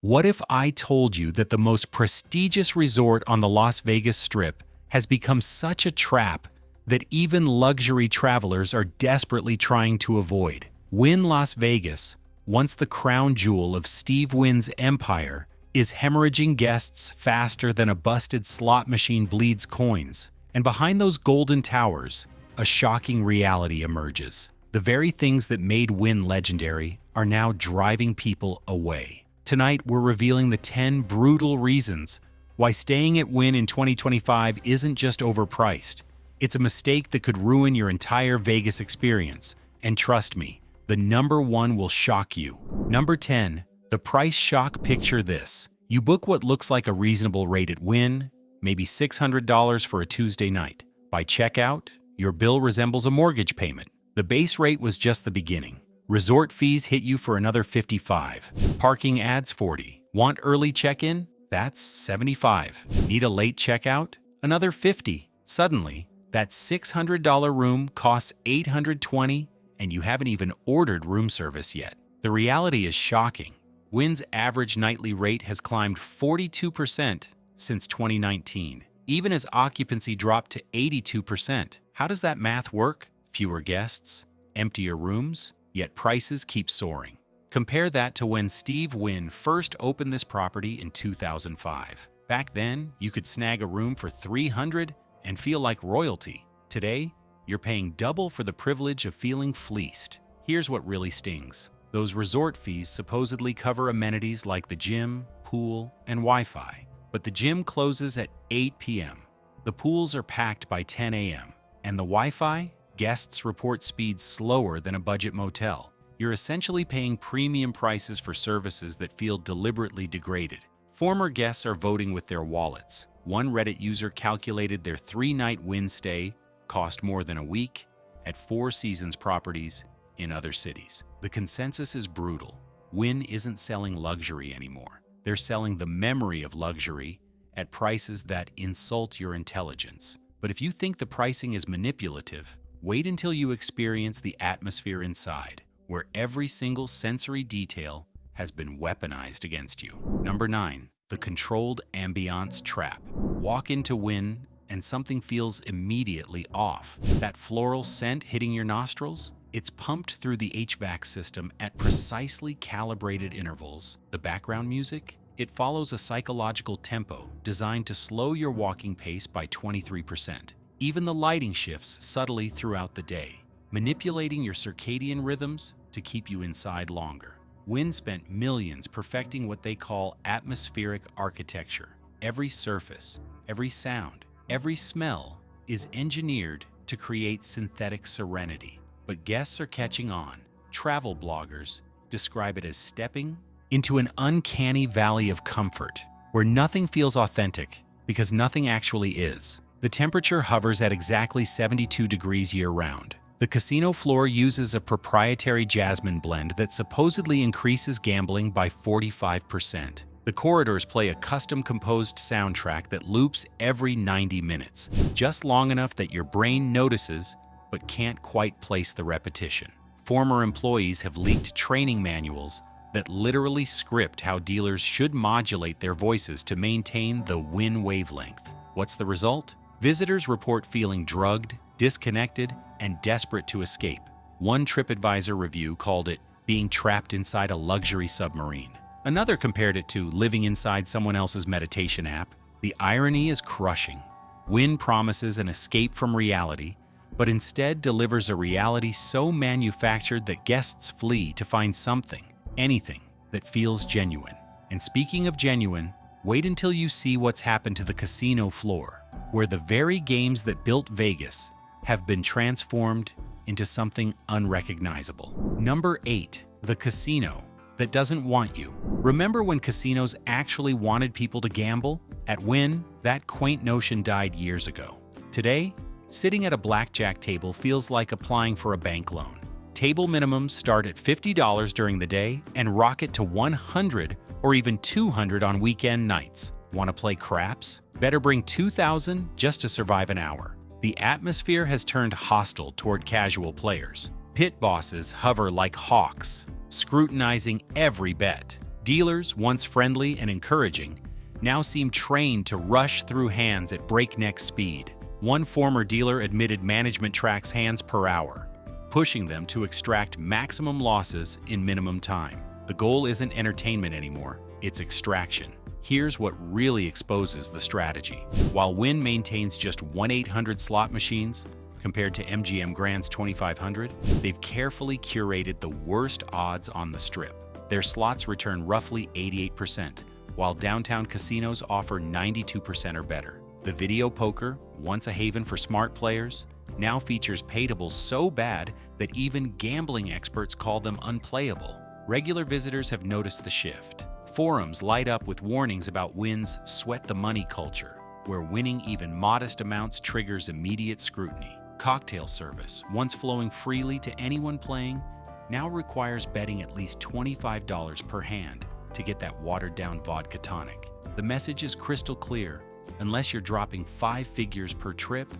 What if I told you that the most prestigious resort on the Las Vegas Strip has become such a trap that even luxury travelers are desperately trying to avoid? Wynn Las Vegas, once the crown jewel of Steve Wynn's empire, is hemorrhaging guests faster than a busted slot machine bleeds coins. And behind those golden towers, a shocking reality emerges. The very things that made Wynn legendary are now driving people away. Tonight, we're revealing the 10 brutal reasons why staying at Wynn in 2025 isn't just overpriced. It's a mistake that could ruin your entire Vegas experience. And trust me, the number one will shock you. Number 10, the price shock. Picture this. You book what looks like a reasonable rate at Wynn, maybe $600 for a Tuesday night. By checkout, your bill resembles a mortgage payment. The base rate was just the beginning. Resort fees hit you for another $55. Parking adds $40. Want early check-in? That's $75. Need a late checkout? Another $50. Suddenly, that $600 room costs $820, and you haven't even ordered room service yet. The reality is shocking. Wynn's average nightly rate has climbed 42% since 2019, even as occupancy dropped to 82%. How does that math work? Fewer guests, emptier rooms, yet prices keep soaring. Compare that to when Steve Wynn first opened this property in 2005. Back then, you could snag a room for $300 and feel like royalty. Today, you're paying double for the privilege of feeling fleeced. Here's what really stings. Those resort fees supposedly cover amenities like the gym, pool, and Wi-Fi. But the gym closes at 8 p.m. The pools are packed by 10 a.m. And the Wi-Fi? Guests report speeds slower than a budget motel. You're essentially paying premium prices for services that feel deliberately degraded. Former guests are voting with their wallets. One Reddit user calculated their 3-night Wynn stay cost more than a week at Four Seasons properties in other cities. The consensus is brutal. Wynn isn't selling luxury anymore. They're selling the memory of luxury at prices that insult your intelligence. But if you think the pricing is manipulative, wait until you experience the atmosphere inside, where every single sensory detail has been weaponized against you. Number 9, the controlled ambiance trap. Walk into Wynn and something feels immediately off. That floral scent hitting your nostrils? It's pumped through the HVAC system at precisely calibrated intervals. The background music? It follows a psychological tempo designed to slow your walking pace by 23%. Even the lighting shifts subtly throughout the day, manipulating your circadian rhythms to keep you inside longer. Wynn spent millions perfecting what they call atmospheric architecture. Every surface, every sound, every smell is engineered to create synthetic serenity. But guests are catching on. Travel bloggers describe it as stepping into an uncanny valley of comfort, where nothing feels authentic because nothing actually is. The temperature hovers at exactly 72 degrees year-round. The casino floor uses a proprietary jasmine blend that supposedly increases gambling by 45%. The corridors play a custom-composed soundtrack that loops every 90 minutes, just long enough that your brain notices but can't quite place the repetition. Former employees have leaked training manuals that literally script how dealers should modulate their voices to maintain the Wynn wavelength. What's the result? Visitors report feeling drugged, disconnected, and desperate to escape. One TripAdvisor review called it being trapped inside a luxury submarine. Another compared it to living inside someone else's meditation app. The irony is crushing. Wynn promises an escape from reality, but instead delivers a reality so manufactured that guests flee to find something, anything, that feels genuine. And speaking of genuine, wait until you see what's happened to the casino floor, where the very games that built Vegas have been transformed into something unrecognizable. Number 8, the casino that doesn't want you. Remember when casinos actually wanted people to gamble? At Wynn, that quaint notion died years ago. Today, sitting at a blackjack table feels like applying for a bank loan. Table minimums start at $50 during the day and rocket to $100 or even $200 on weekend nights. Want to play craps? Better bring $2,000 just to survive an hour. The atmosphere has turned hostile toward casual players. Pit bosses hover like hawks, scrutinizing every bet. Dealers, once friendly and encouraging, now seem trained to rush through hands at breakneck speed. One former dealer admitted management tracks hands per hour, pushing them to extract maximum losses in minimum time. The goal isn't entertainment anymore, it's extraction. Here's what really exposes the strategy. While Wynn maintains just 1-800 slot machines, compared to MGM Grand's 2,500, they've carefully curated the worst odds on the strip. Their slots return roughly 88%, while downtown casinos offer 92% or better. The video poker, once a haven for smart players, now features pay tables so bad that even gambling experts call them unplayable. Regular visitors have noticed the shift. Forums light up with warnings about Wynn's sweat the money culture, where winning even modest amounts triggers immediate scrutiny. Cocktail service, once flowing freely to anyone playing, now requires betting at least $25 per hand to get that watered-down vodka tonic. The message is crystal clear. Unless you're dropping 5 figures per trip,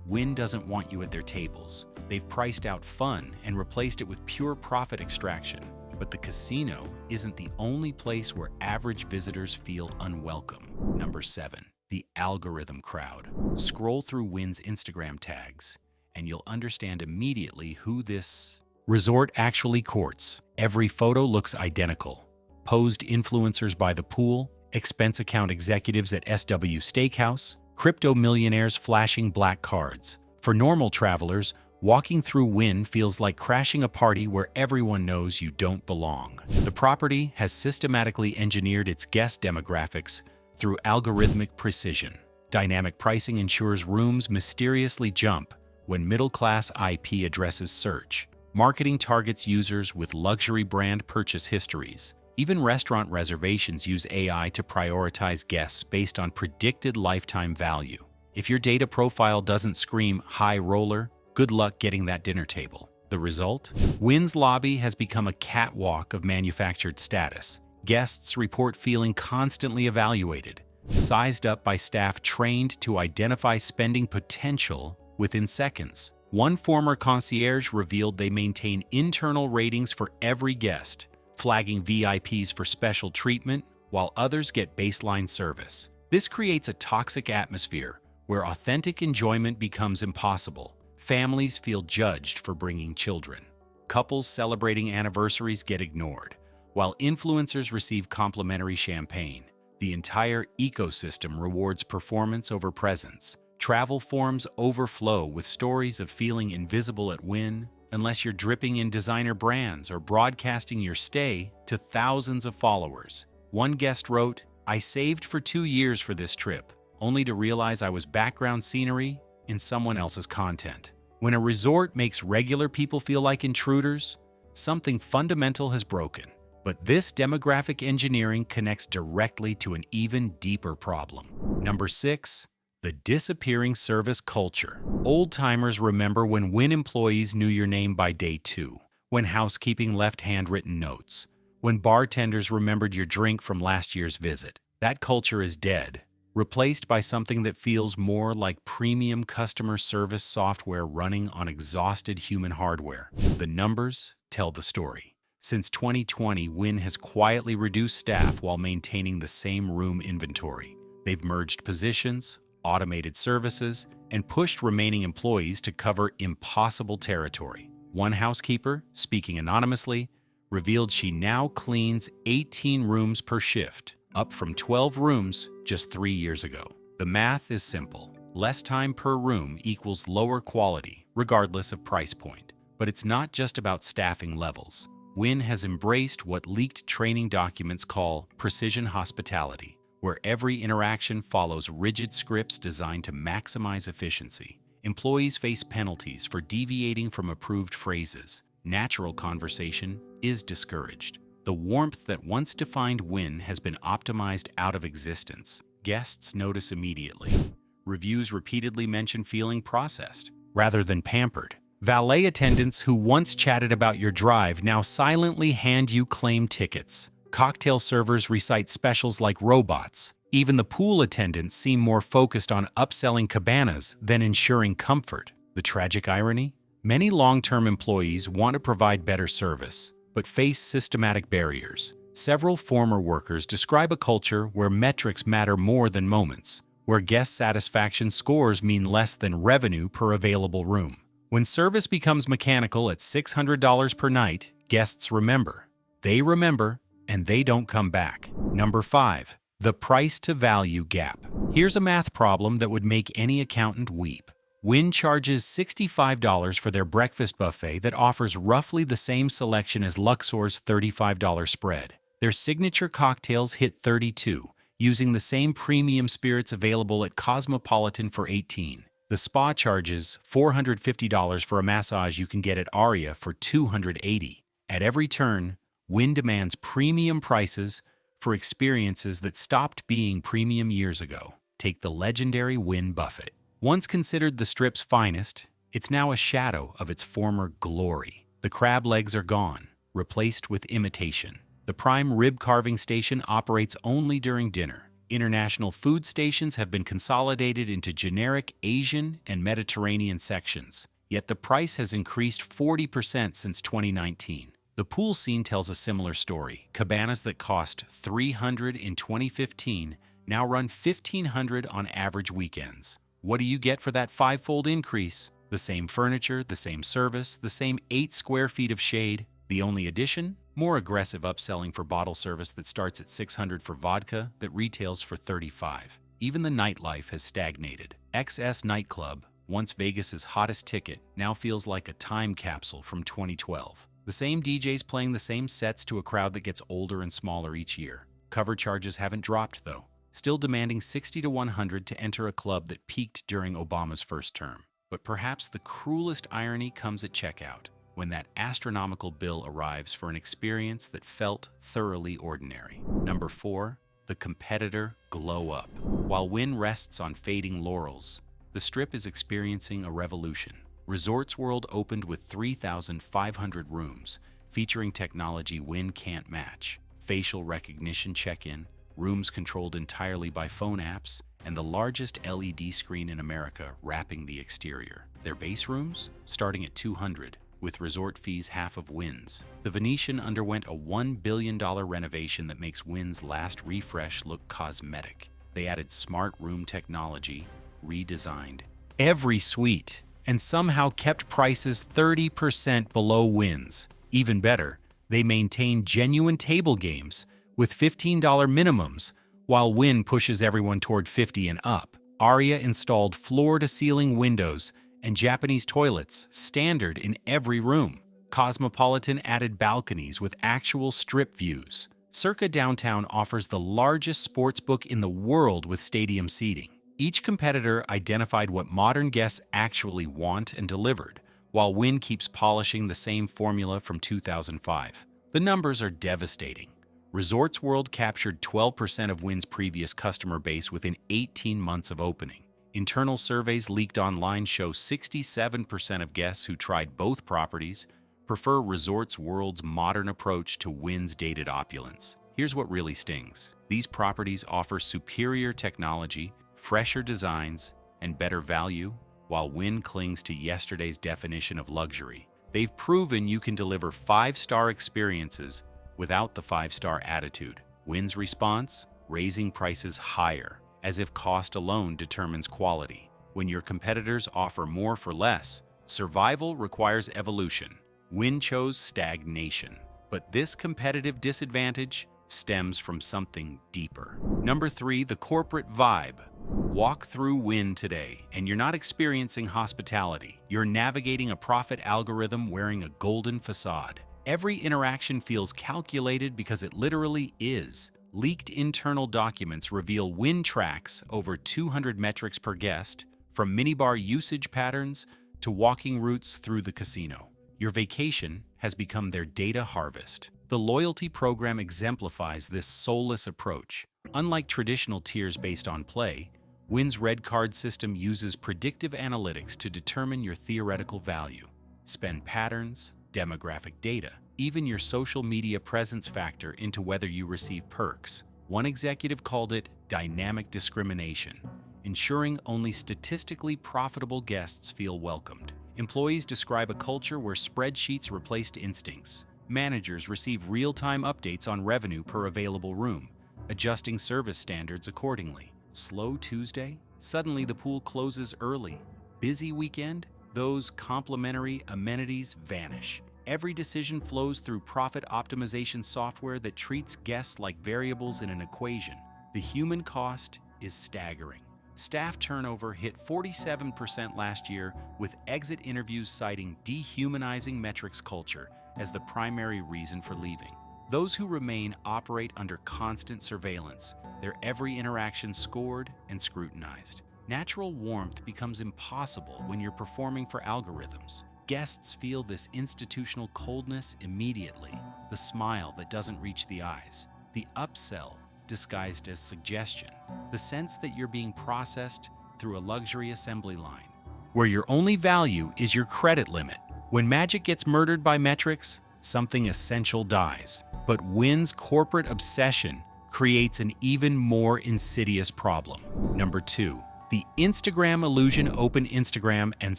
Wynn doesn't want you at their tables. They've priced out fun and replaced it with pure profit extraction. But the casino isn't the only place where average visitors feel unwelcome. Number 7. The algorithm crowd. Scroll through Wynn's Instagram tags, and you'll understand immediately who this resort actually courts. Every photo looks identical. Posed influencers by the pool, expense account executives at SW Steakhouse, crypto millionaires flashing black cards. For normal travelers, walking through Wynn feels like crashing a party where everyone knows you don't belong. The property has systematically engineered its guest demographics through algorithmic precision. Dynamic pricing ensures rooms mysteriously jump when middle-class IP addresses search. Marketing targets users with luxury brand purchase histories. Even restaurant reservations use AI to prioritize guests based on predicted lifetime value. If your data profile doesn't scream high roller, good luck getting that dinner table. The result? Wynn's lobby has become a catwalk of manufactured status. Guests report feeling constantly evaluated, sized up by staff trained to identify spending potential within seconds. One former concierge revealed they maintain internal ratings for every guest, flagging VIPs for special treatment while others get baseline service. This creates a toxic atmosphere where authentic enjoyment becomes impossible. Families feel judged for bringing children. Couples celebrating anniversaries get ignored, while influencers receive complimentary champagne. The entire ecosystem rewards performance over presence. Travel forums overflow with stories of feeling invisible at Wynn unless you're dripping in designer brands or broadcasting your stay to thousands of followers. One guest wrote, "I saved for 2 years for this trip, only to realize I was background scenery in someone else's content." When a resort makes regular people feel like intruders, something fundamental has broken. But this demographic engineering connects directly to an even deeper problem. Number 6. The disappearing service culture. Old-timers remember when Wynn employees knew your name by day 2, when housekeeping left handwritten notes, when bartenders remembered your drink from last year's visit. That culture is dead, replaced by something that feels more like premium customer service software running on exhausted human hardware. The numbers tell the story. Since 2020, Wynn has quietly reduced staff while maintaining the same room inventory. They've merged positions, automated services, and pushed remaining employees to cover impossible territory. One housekeeper, speaking anonymously, revealed she now cleans 18 rooms per shift, up from 12 rooms just 3 years ago. The math is simple. Less time per room equals lower quality, regardless of price point. But it's not just about staffing levels. Wynn has embraced what leaked training documents call precision hospitality, where every interaction follows rigid scripts designed to maximize efficiency. Employees face penalties for deviating from approved phrases. Natural conversation is discouraged. The warmth that once defined Wynn has been optimized out of existence. Guests notice immediately. Reviews repeatedly mention feeling processed, rather than pampered. Valet attendants who once chatted about your drive now silently hand you claim tickets. Cocktail servers recite specials like robots. Even the pool attendants seem more focused on upselling cabanas than ensuring comfort. The tragic irony? Many long-term employees want to provide better service, but face systematic barriers. Several former workers describe a culture where metrics matter more than moments, where guest satisfaction scores mean less than revenue per available room. When service becomes mechanical at $600 per night, guests remember. They remember, and they don't come back. Number 5. The price-to-value gap. Here's a math problem that would make any accountant weep. Wynn charges $65 for their breakfast buffet that offers roughly the same selection as Luxor's $35 spread. Their signature cocktails hit $32, using the same premium spirits available at Cosmopolitan for $18. The spa charges $450 for a massage you can get at Aria for $280. At every turn, Wynn demands premium prices for experiences that stopped being premium years ago. Take the legendary Wynn Buffet. Once considered the Strip's finest, it's now a shadow of its former glory. The crab legs are gone, replaced with imitation. The prime rib carving station operates only during dinner. International food stations have been consolidated into generic Asian and Mediterranean sections, yet the price has increased 40% since 2019. The pool scene tells a similar story. Cabanas that cost $300 in 2015 now run $1,500 on average weekends. What do you get for that five-fold increase? The same furniture, the same service, the same 8 square feet of shade. The only addition? More aggressive upselling for bottle service that starts at $600 for vodka that retails for $35. Even the nightlife has stagnated. XS Nightclub, once Vegas's hottest ticket, now feels like a time capsule from 2012. The same DJs playing the same sets to a crowd that gets older and smaller each year. Cover charges haven't dropped, though, still demanding $60 to $100 to enter a club that peaked during Obama's first term. But perhaps the cruelest irony comes at checkout, when that astronomical bill arrives for an experience that felt thoroughly ordinary. Number 4. The competitor glow up. While Wynn rests on fading laurels, the Strip is experiencing a revolution. Resorts World opened with 3,500 rooms, featuring technology Wynn can't match. Facial recognition check-in, rooms controlled entirely by phone apps, and the largest LED screen in America wrapping the exterior. Their base rooms? Starting at $200, with resort fees half of Wynn's. The Venetian underwent a $1 billion renovation that makes Wynn's last refresh look cosmetic. They added smart room technology, redesigned every suite, and somehow kept prices 30% below Wynn's. Even better, they maintained genuine table games with $15 minimums, while Wynn pushes everyone toward $50 and up. Aria installed floor-to-ceiling windows and Japanese toilets, standard in every room. Cosmopolitan added balconies with actual Strip views. Circa Downtown offers the largest sportsbook in the world with stadium seating. Each competitor identified what modern guests actually want and delivered, while Wynn keeps polishing the same formula from 2005. The numbers are devastating. Resorts World captured 12% of Wynn's previous customer base within 18 months of opening. Internal surveys leaked online show 67% of guests who tried both properties prefer Resorts World's modern approach to Wynn's dated opulence. Here's what really stings. These properties offer superior technology, fresher designs, and better value, while Wynn clings to yesterday's definition of luxury. They've proven you can deliver 5-star experiences without the 5-star attitude. Wynn's response? Raising prices higher, as if cost alone determines quality. When your competitors offer more for less, survival requires evolution. Wynn chose stagnation. But this competitive disadvantage stems from something deeper. Number 3, the corporate vibe. Walk through Wynn today, and you're not experiencing hospitality. You're navigating a profit algorithm wearing a golden facade. Every interaction feels calculated because it literally is. Leaked internal documents reveal Wynn tracks over 200 metrics per guest, from minibar usage patterns to walking routes through the casino. Your vacation has become their data harvest. The loyalty program exemplifies this soulless approach. Unlike traditional tiers based on play, Wynn's Red Card system uses predictive analytics to determine your theoretical value. Spend patterns, demographic data, even your social media presence factor into whether you receive perks. One executive called it dynamic discrimination, ensuring only statistically profitable guests feel welcomed. Employees describe a culture where spreadsheets replaced instincts. Managers receive real-time updates on revenue per available room, adjusting service standards accordingly. Slow Tuesday? Suddenly the pool closes early. Busy weekend? Those complimentary amenities vanish. Every decision flows through profit optimization software that treats guests like variables in an equation. The human cost is staggering. Staff turnover hit 47% last year, with exit interviews citing dehumanizing metrics culture as the primary reason for leaving. Those who remain operate under constant surveillance, their every interaction scored and scrutinized. Natural warmth becomes impossible when you're performing for algorithms. Guests feel this institutional coldness immediately, the smile that doesn't reach the eyes, the upsell disguised as suggestion, the sense that you're being processed through a luxury assembly line, where your only value is your credit limit. When magic gets murdered by metrics, something essential dies. But Wynn's corporate obsession creates an even more insidious problem. Number 2. The Instagram illusion. Open Instagram and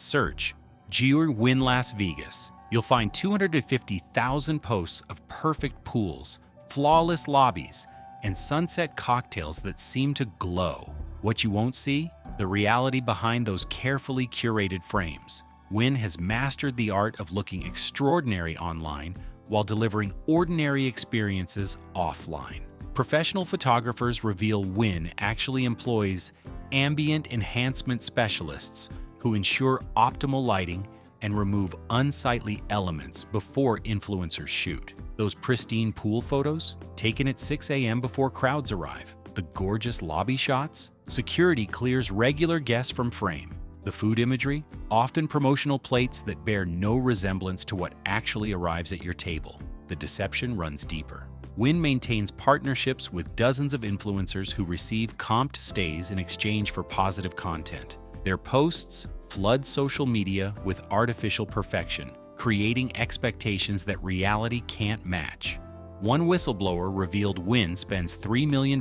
search Wynn Las Vegas. You'll find 250,000 posts of perfect pools, flawless lobbies, and sunset cocktails that seem to glow. What you won't see? The reality behind those carefully curated frames. Wynn has mastered the art of looking extraordinary online while delivering ordinary experiences offline. Professional photographers reveal Wynn actually employs ambient enhancement specialists who ensure optimal lighting and remove unsightly elements before influencers shoot. Those pristine pool photos, taken at 6 a.m. before crowds arrive. The gorgeous lobby shots, security clears regular guests from frame. The food imagery, often promotional plates that bear no resemblance to what actually arrives at your table. The deception runs deeper. Wynn maintains partnerships with dozens of influencers who receive comped stays in exchange for positive content. Their posts flood social media with artificial perfection, creating expectations that reality can't match. One whistleblower revealed Wynn spends $3 million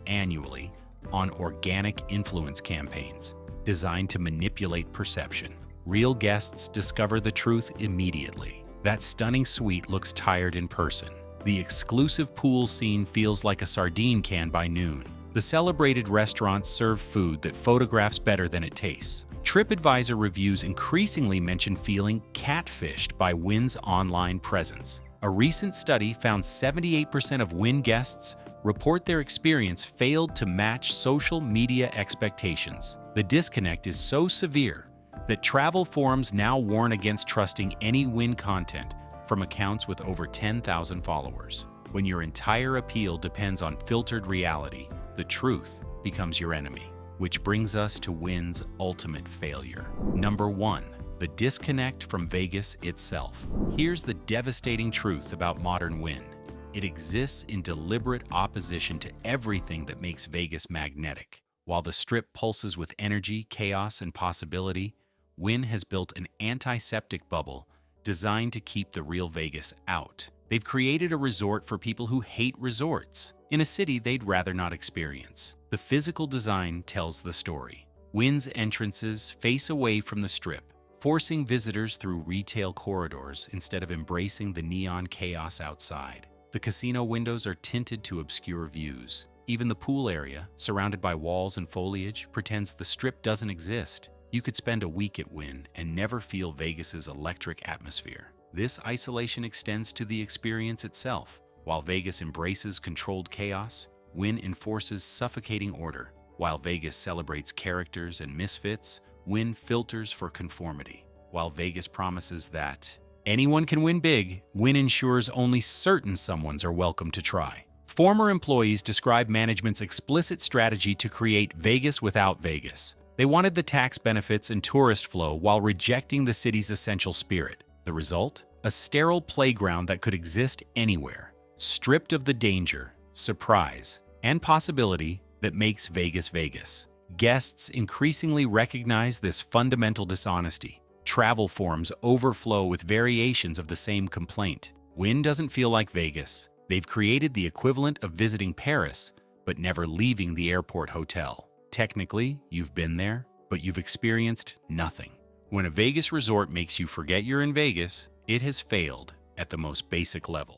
annually on organic influence campaigns designed to manipulate perception. Real guests discover the truth immediately. That stunning suite looks tired in person. The exclusive pool scene feels like a sardine can by noon. The celebrated restaurants serve food that photographs better than it tastes. TripAdvisor reviews increasingly mention feeling catfished by Wynn's online presence. A recent study found 78% of Wynn guests report their experience failed to match social media expectations. The disconnect is so severe that travel forums now warn against trusting any Wynn content from accounts with over 10,000 followers. When your entire appeal depends on filtered reality, the truth becomes your enemy. Which brings us to Wynn's ultimate failure. Number 1. The disconnect from Vegas itself. Here's the devastating truth about modern Wynn. It exists in deliberate opposition to everything that makes Vegas magnetic. While the Strip pulses with energy, chaos, and possibility, Wynn has built an antiseptic bubble designed to keep the real Vegas out. They've created a resort for people who hate resorts, in a city they'd rather not experience. The physical design tells the story. Wynn's entrances face away from the Strip, forcing visitors through retail corridors instead of embracing the neon chaos outside. The casino windows are tinted to obscure views. Even the pool area, surrounded by walls and foliage, pretends the Strip doesn't exist. You could spend a week at Wynn and never feel Vegas's electric atmosphere. This isolation extends to the experience itself. While Vegas embraces controlled chaos, Wynn enforces suffocating order. While Vegas celebrates characters and misfits, Wynn filters for conformity. While Vegas promises that anyone can win big, Wynn ensures only certain someones are welcome to try. Former employees describe management's explicit strategy to create Vegas without Vegas. They wanted the tax benefits and tourist flow while rejecting the city's essential spirit. The result? A sterile playground that could exist anywhere, stripped of the danger, surprise, and possibility that makes Vegas Vegas. Guests increasingly recognize this fundamental dishonesty. Travel forums overflow with variations of the same complaint. Wynn doesn't feel like Vegas. They've created the equivalent of visiting Paris, but never leaving the airport hotel. Technically, you've been there, but you've experienced nothing. When a Vegas resort makes you forget you're in Vegas, it has failed at the most basic level.